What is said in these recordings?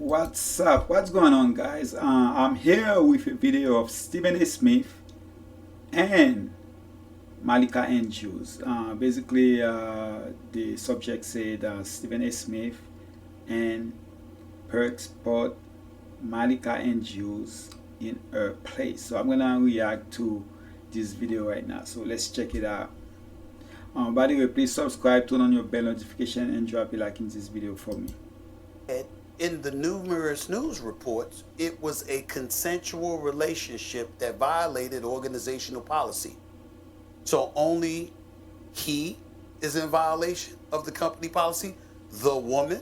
What's up? What's going on, guys? I'm here with a video of StephenASmith and Malika and Jews. Basically, the subject said StephenASmith and Perks put Malika and Jews in her place. So I'm gonna react to this video right now. So let's check it out. By the way, please subscribe, turn on your bell notification, and drop a like in this video for me. In the numerous news reports, it was a consensual relationship that violated organizational policy. So only he is in violation of the company policy. The woman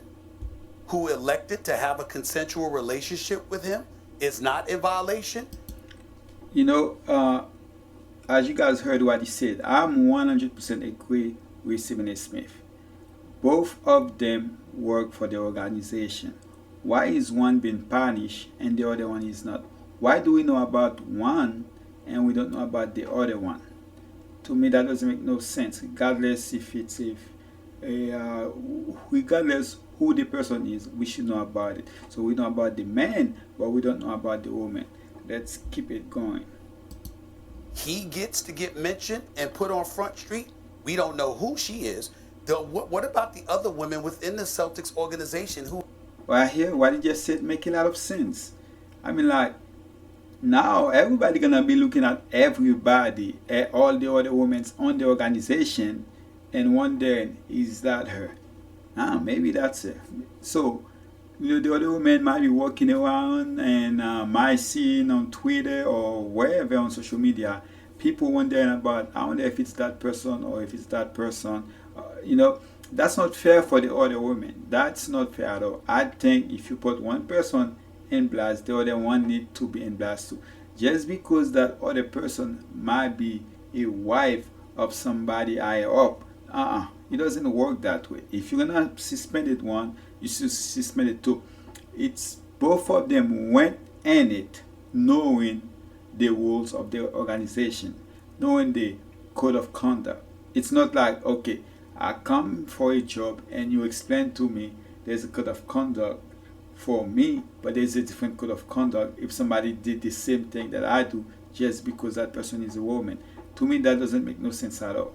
who elected to have a consensual relationship with him is not in violation. You know, as you guys heard what he said, I'm 100% agree with StephenASmith. Both of them work for the organization. Why is one being punished and the other one is not? Why do we know about one and we don't know about the other one? To me, that doesn't make no sense. Regardless regardless who the person is, we should know about it. So we know about the man, but we don't know about the woman. Let's keep it going. He gets to get mentioned and put on Front Street. We don't know who she is. What about the other women within the Celtics organization who? Well, here, what he just said make a lot of sense. I mean, like, now everybody gonna be looking at everybody, at all the other women on the organization, and wondering, is that her? Maybe that's her. So, you know, the other women might be walking around and might see on Twitter or wherever on social media, people wondering about, I wonder if it's that person or if it's that person. You know, that's not fair for the other women. That's not fair at all. I think if you put one person in blast, the other one need to be in blast too. Just because that other person might be a wife of somebody higher up, it doesn't work that way. If you're gonna suspend it one, you should suspend it two. It's both of them went in it knowing the rules of the organization, knowing the code of conduct. It's not like, okay, I come for a job and you explain to me there's a code of conduct for me, but there's a different code of conduct if somebody did the same thing that I do just because that person is a woman. To me, that doesn't make no sense at all.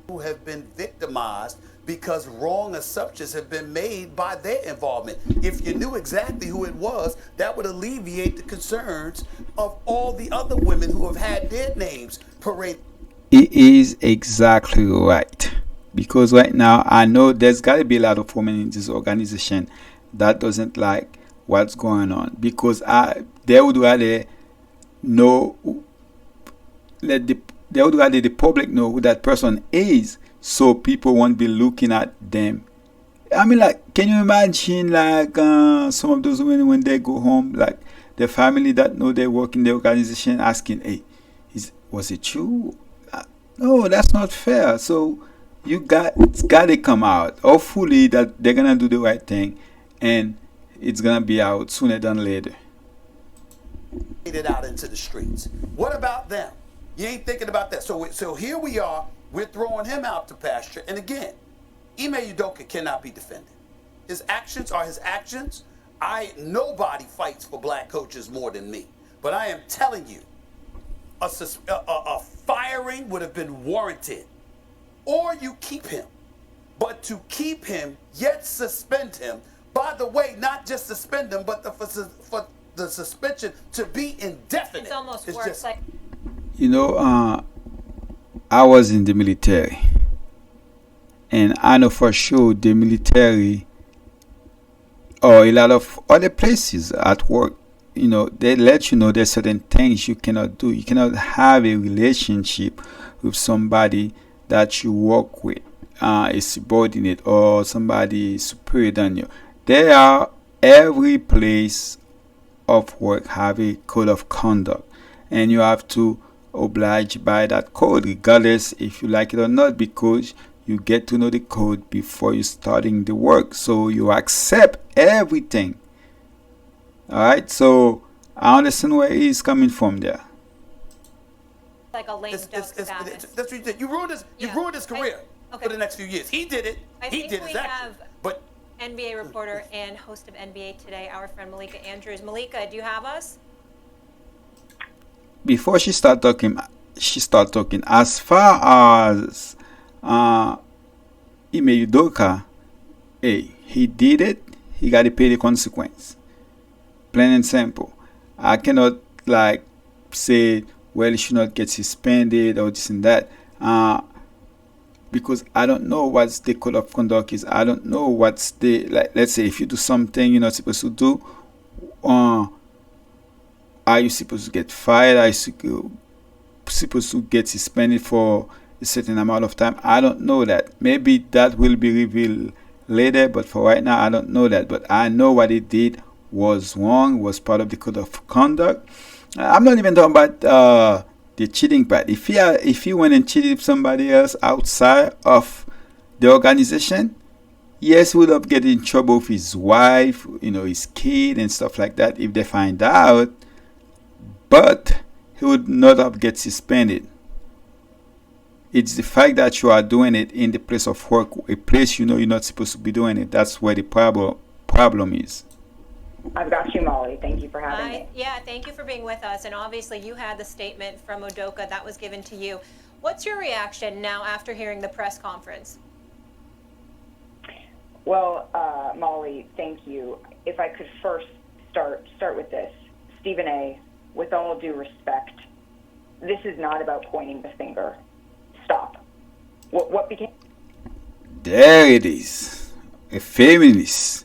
Who have been victimized because wrong assumptions have been made by their involvement. If you knew exactly who it was, that would alleviate the concerns of all the other women who have had their names paraded. It is exactly right. Because right now, I know there's got to be a lot of women in this organization that doesn't like what's going on. Because they would rather know, they would rather the public know who that person is, so people won't be looking at them. I mean, like, can you imagine, like, some of those women when they go home, like, the family that know they work in the organization asking, hey, was it you? No, that's not fair. So it's got to come out. Hopefully that they're gonna do the right thing, and it's gonna be out sooner than later. It out into the streets. What about them? You ain't thinking about that. So here we are. We're throwing him out to pasture. And again, Ime Udoka cannot be defended. His actions are his actions. Nobody fights for black coaches more than me. But I am telling you, a firing would have been warranted. Or you keep him. But to keep him, yet suspend him, by the way, not just suspend him, but for the suspension to be indefinite. It's almost worse. Like, you know, I was in the military, and I know for sure the military or a lot of other places at work, you know, they let you know there's certain things you cannot do. You cannot have a relationship with somebody that you work with, a subordinate or somebody superior than you. Every place of work have a code of conduct, and you have to oblige by that code, regardless if you like it or not, because you get to know the code before you starting the work, so you accept everything. All right, so I understand where he's coming from there. like a lame duck status. That's what you did. You ruined his career for the next few years. He did it. He did his action. But NBA reporter and host of NBA Today, our friend Malika Andrews. Malika, do you have us? Before she start talking, as far as Ime Udoka, hey, he did it, he got to pay the consequence. Plain and simple. I cannot like say, well, he should not get suspended or this and that, because I don't know what the code of conduct is. I don't know what's the, like, let's say if you do something you're not supposed to do, are you supposed to get fired? Are you supposed to get suspended for a certain amount of time? I don't know that. Maybe that will be revealed later, but for right now, I don't know that. But I know what he did was wrong, was part of the code of conduct. I'm not even talking about the cheating part. If he went and cheated somebody else outside of the organization, yes, he would have get in trouble with his wife, his kid and stuff like that if they find out. But he would not have get suspended. It's the fact that you are doing it in the place of work, a place you're not supposed to be doing it. That's where the problem is. I've got you, Molly. Thank you for having me. Yeah, thank you for being with us. And obviously, you had the statement from Udoka that was given to you. What's your reaction now after hearing the press conference? Well, Molly, thank you. If I could first start with this, Stephen A., with all due respect, this is not about pointing the finger. Stop. What became? There it is. A feminist.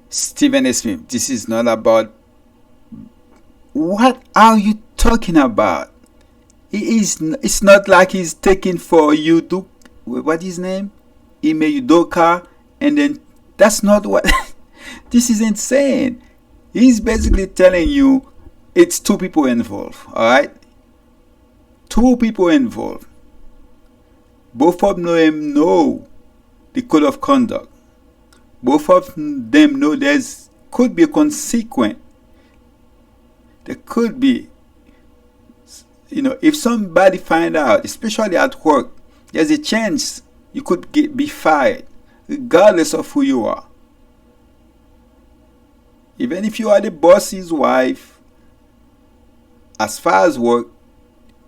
StephenASmith. This is not about. What are you talking about? It's not like he's taking for you to. What is his name? Ime Udoka. And then that's not what. This is insane. He's basically telling you it's two people involved. Alright? Two people involved. Both of them know the code of conduct. Both of them know could be a consequence. There could be. If somebody find out, especially at work, there's a chance you could be fired, regardless of who you are. Even if you are the boss's wife, as far as work,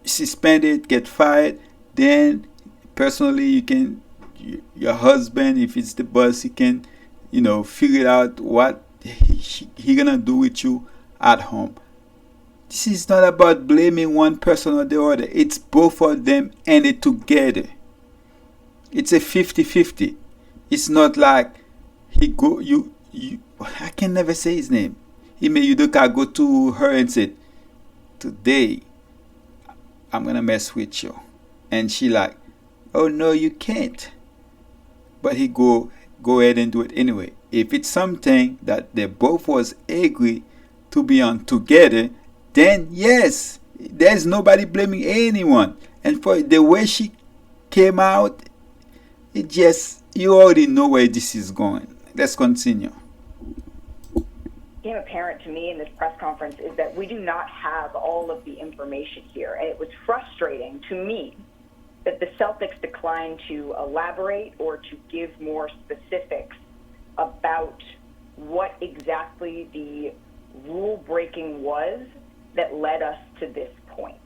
suspended, get fired, then personally your husband, if it's the boss, he can figure out what he gonna do with you at home. This is not about blaming one person or the other. It's both of them and it together. It's a 50-50. It's not like I can never say his name. Ime Udoka go to her and said, today I'm gonna mess with you, and she like, oh no, you can't. But he go ahead and do it anyway. If it's something that they both was agree to be on together, then yes, there's nobody blaming anyone. And for the way she came out, it just, you already know where this is going. Let's continue. Became apparent to me in this press conference is that we do not have all of the information here, and it was frustrating to me that the Celtics declined to elaborate or to give more specifics about what exactly the rule breaking was that led us to this point.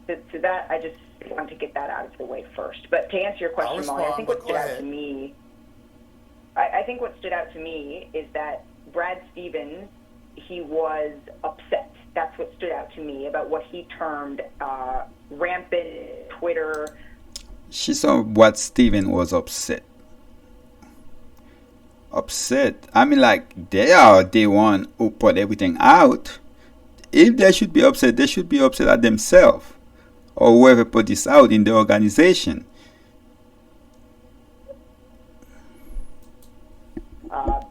So that, I just want to get that out of the way first. But to answer your question, Molly, I think what stood out to me, I think what stood out to me is that Brad Stevens, he was upset. That's what stood out to me about what he termed rampant Twitter. She saw what Steven was upset. I mean, like, they are the one who put everything out. If they should be upset, they should be upset at themselves or whoever put this out in the organization.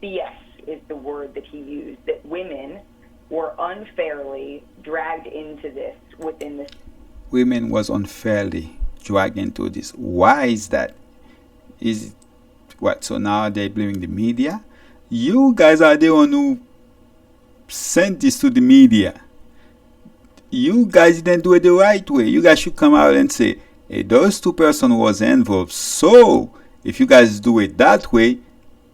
BS is the word that he used, that women were unfairly dragged into this within this. Women was unfairly dragged into this. Why is that? Is it what? So now they're blaming the media? You guys are the one who sent this to the media. You guys didn't do it the right way. You guys should come out and say, hey, those two persons was involved. So if you guys do it that way,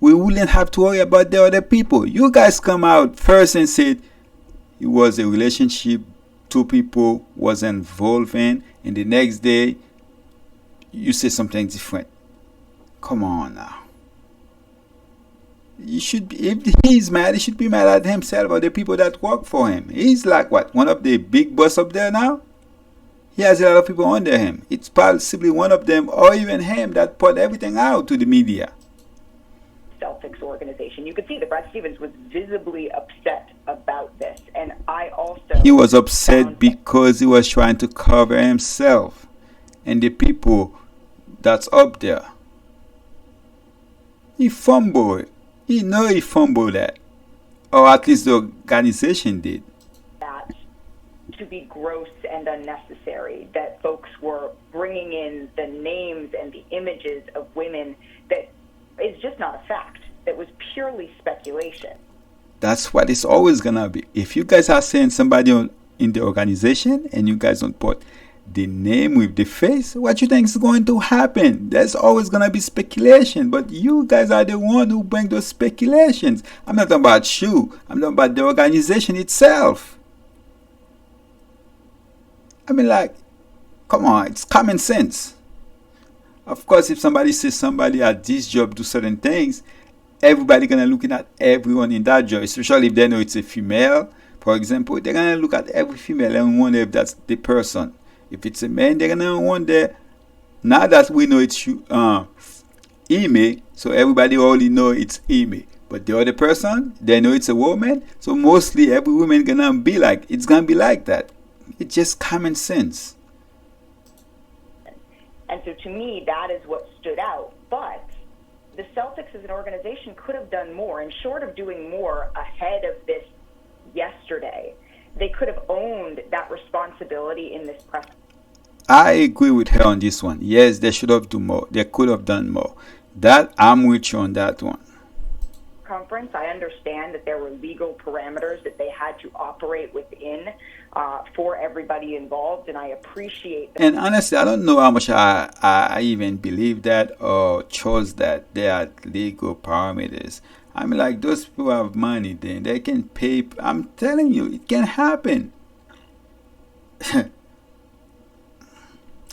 we wouldn't have to worry about the other people. You guys come out first and said it was a relationship two people was involved in, and the next day you say something different. Come on now. You should be, if he's mad, he should be mad at himself or the people that work for him. He's like what, one of the big boss up there now? He has a lot of people under him. It's possibly one of them or even him that put everything out to the media. Celtics organization. You could see that Brad Stevens was visibly upset about this, and I also... He was upset because he was trying to cover himself and the people that's up there. He fumbled. He know he fumbled that. Or at least the organization did. That to be gross and unnecessary, that folks were bringing in the names and the images of women that is just not a fact. That was purely speculation. That's what it's always gonna be. If you guys are saying somebody in the organization and you guys don't put the name with the face, what you think is going to happen? There's always gonna be speculation, but you guys are the one who bring those speculations. I'm not talking about you. I'm talking about the organization itself. I mean, like, come on, it's common sense. Of course, if somebody says somebody at this job do certain things, everybody gonna looking at everyone in that job, especially if they know it's a female, for example. They're gonna look at every female and wonder if that's the person. If it's a man, they're gonna wonder. Now that we know it's Ime, so everybody already know it's Ime. But the other person, they know it's a woman. So mostly every woman gonna be like, it's gonna be like that. It's just common sense. And so to me, that is what stood out. But the Celtics as an organization could have done more. And short of doing more ahead of this yesterday, they could have owned that responsibility in this press. I agree with her on this one. Yes, they should have done more. They could have done more. That, I'm with you on that one. Conference, I understand that there were legal parameters that they had to operate within for everybody involved, and I appreciate that. And honestly, I don't know how much I even believe that or chose that they are legal parameters. I mean, like, those people have money, then they can pay. I'm telling you, it can happen.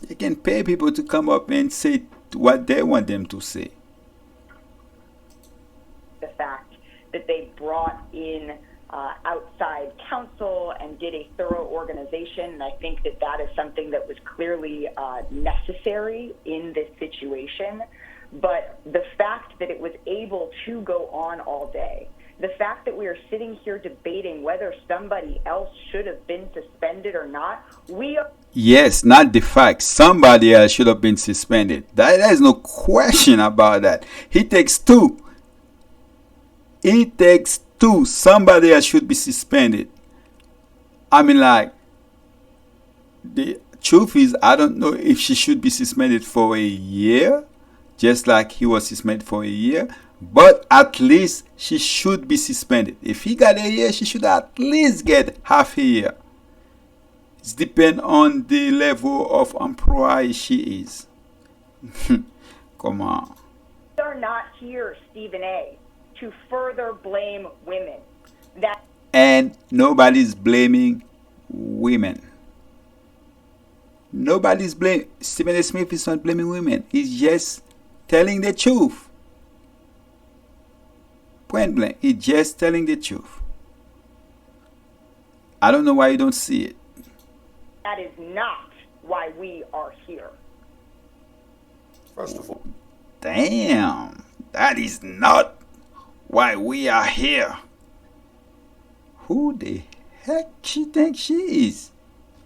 They can pay people to come up and say what they want them to say. The fact that they brought in outside counsel and did a thorough organization, and I think that that is something that was clearly necessary in this situation. But the fact that it was able to go on all day, the fact that we are sitting here debating whether somebody else should have been suspended or not, Yes, not the fact. Somebody else should have been suspended. There's no question about that. He takes two. Somebody else should be suspended. I mean, like, the truth is, I don't know if she should be suspended for a year, just like he was suspended for a year. But at least she should be suspended. If he got a year, she should at least get half a year. It depends on the level of employee she is. Come on. We are not here, Stephen A., to further blame women. And nobody's blaming women. Nobody's blaming. StephenASmith is not blaming women. He's just telling the truth. Point blank. He's just telling the truth. I don't know why you don't see it. That is not why we are here. First of all, damn, that is not why we are here. Who the heck she thinks she is?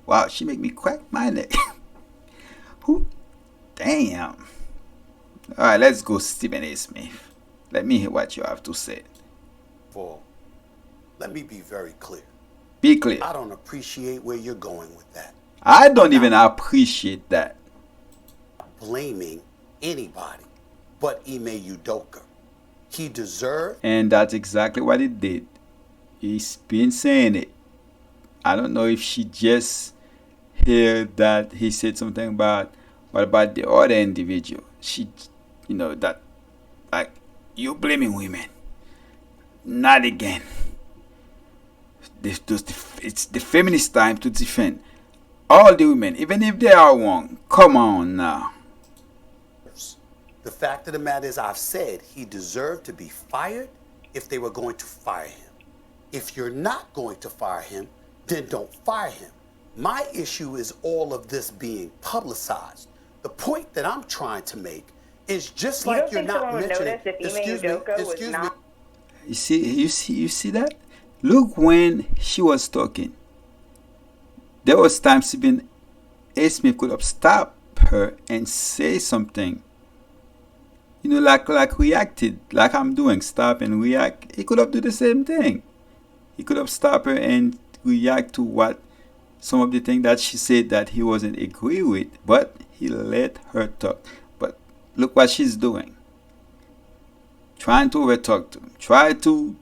Wow, she make me crack my neck. Who? Damn. All right, let's go, StephenASmith. Let me hear what you have to say. Let me be very clear. Be clear. I don't appreciate where you're going with that. I don't even appreciate that. Blaming anybody but Ime Udoka. He deserved. And that's exactly what he did. He's been saying it. I don't know if she just heard that he said something about what about the other individual. She, that, like, You blaming women. Not again. It's the feminist time to defend all the women, even if they are wrong. Come on now. The fact of the matter is, I've said he deserved to be fired if they were going to fire him. If you're not going to fire him, then don't fire him. My issue is all of this being publicized. The point that I'm trying to make is just like you're not mentioning. Excuse me. You see that? Look when she was talking. There was times even StephenASmith could have stopped her and say something. You know, like reacted, like I'm doing, stop and react. He could have done the same thing. He could have stopped her and react to what some of the things that she said that he wasn't agree with, but he let her talk. But look what she's doing. Trying to overtalk to him.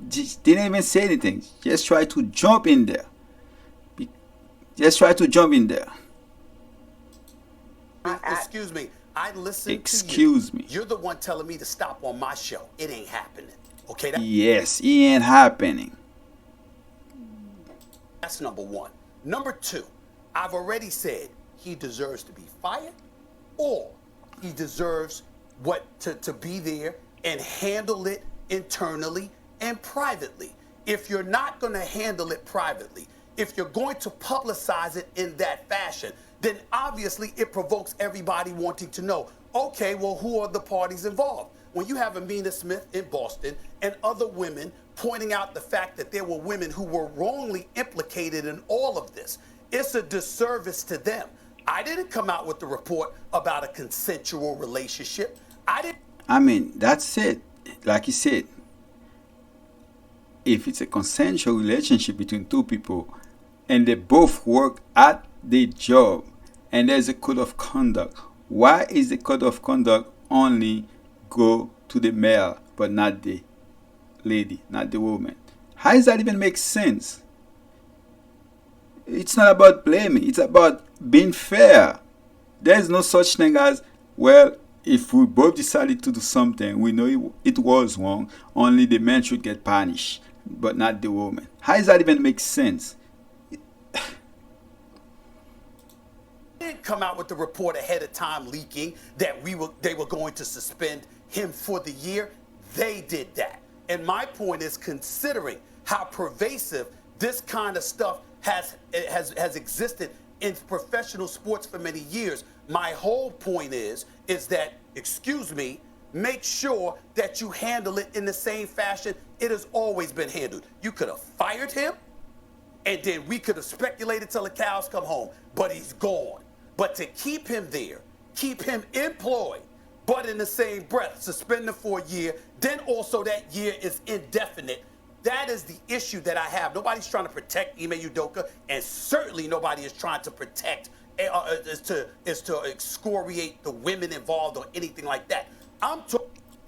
Didn't even say anything. Just try to jump in there. Excuse me. I listened Excuse to you. me. You're the one telling me to stop on my show. It ain't happening. Okay? Yes, it ain't happening. That's number one. Number two, I've already said he deserves to be fired, or he deserves to be there and handle it internally and privately. If you're not going to handle it privately, if you're going to publicize it in that fashion, then obviously it provokes everybody wanting to know, okay, well, who are the parties involved? When you have Amina Smith in Boston and other women pointing out the fact that there were women who were wrongly implicated in all of this, it's a disservice to them. I didn't come out with the report about a consensual relationship. I mean, that's it. Like you said, if it's a consensual relationship between two people and they both work at the job and there's a code of conduct, why is the code of conduct only go to the male but not the lady, not the woman? How does that even make sense? It's not about blaming, it's about being fair. There's no such thing as, well, if we both decided to do something, we know it was wrong, only the man should get punished, but not the woman. How does that even make sense? Didn't come out with the report ahead of time leaking that they were going to suspend him for the year. They did that. And my point is, considering how pervasive this kind of stuff has existed in professional sports for many years, my whole point is that, excuse me, make sure that you handle it in the same fashion it has always been handled. You could have fired him, and then we could have speculated till the cows come home, but he's gone. But to keep him there, keep him employed, but in the same breath, suspend him for a year, then also that year is indefinite. That is the issue that I have. Nobody's trying to protect Ime Udoka, and certainly nobody is trying to protect, is to excoriate the women involved or anything like that.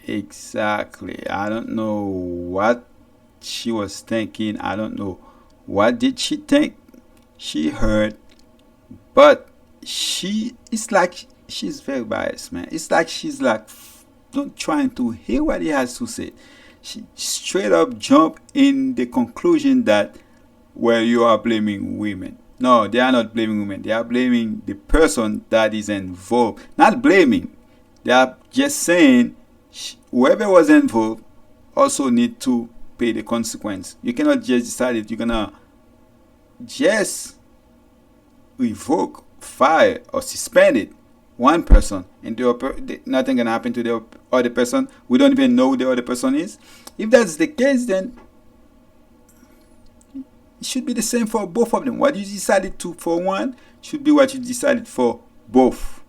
Exactly. I don't know what she was thinking. I don't know what did she think she heard, but it's like she's very biased, man. It's like she's like not trying to hear what he has to say. She straight up jump in the conclusion that, well, you are blaming women. No, they are not blaming women. They are blaming the person that is involved. Not blaming. They are just saying whoever was involved also need to pay the consequence. You cannot just decide that you're gonna just revoke, fire, or suspend it one person and nothing can happen to the other person. We don't even know who the other person is. If that's the case, then it should be the same for both of them. What you decided to for one should be what you decided for both.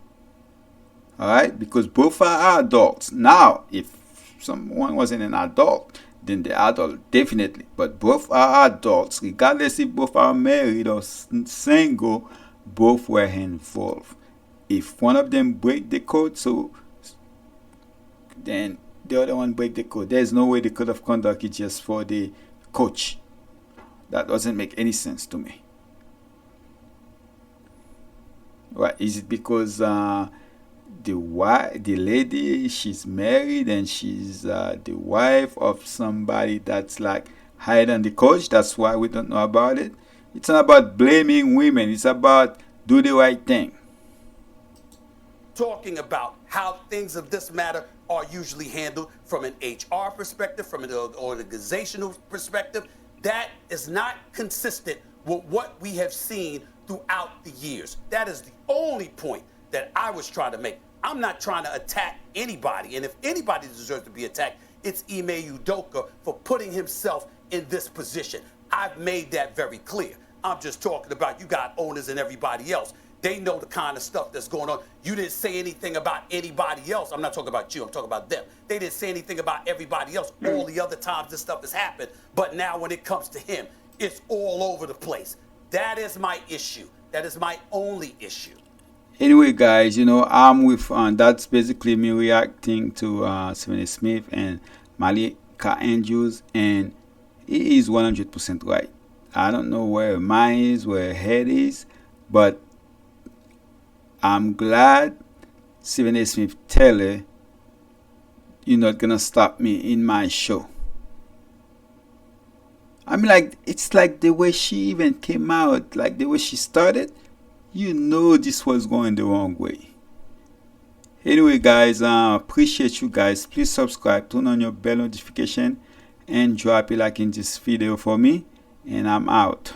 Alright? Because both are adults. Now, if someone wasn't an adult, then the adult definitely. But both are adults. Regardless if both are married or single, both were involved. If one of them break the code, so then the other one break the code. There's no way the code of conduct is just for the coach. That doesn't make any sense to me. Right? Is it because the lady, she's married and she's the wife of somebody that's like higher than the coach. That's why we don't know about it. It's not about blaming women. It's about do the right thing. Talking about how things of this matter are usually handled from an HR perspective, from an organizational perspective. That is not consistent with what we have seen throughout the years. That is the only point that I was trying to make. I'm not trying to attack anybody, and if anybody deserves to be attacked, it's Ime Udoka for putting himself in this position. I've made that very clear. I'm just talking about you got owners and everybody else. They know the kind of stuff that's going on. You didn't say anything about anybody else. I'm not talking about you. I'm talking about them. They didn't say anything about everybody else all the other times this stuff has happened. But now when it comes to him, it's all over the place. That is my issue. That is my only issue. Anyway, guys, I'm with that's basically me reacting to StephenASmith and Malika Andrews, and he is 100% right. I don't know where mine is, where her head is, but I'm glad StephenASmith tell her, you're not gonna stop me in my show. I mean, like, it's like the way she even came out, like the way she started, this was going the wrong way. Anyway, guys, appreciate you guys. Please subscribe, turn on your bell notification, and drop a like in this video for me. And I'm out.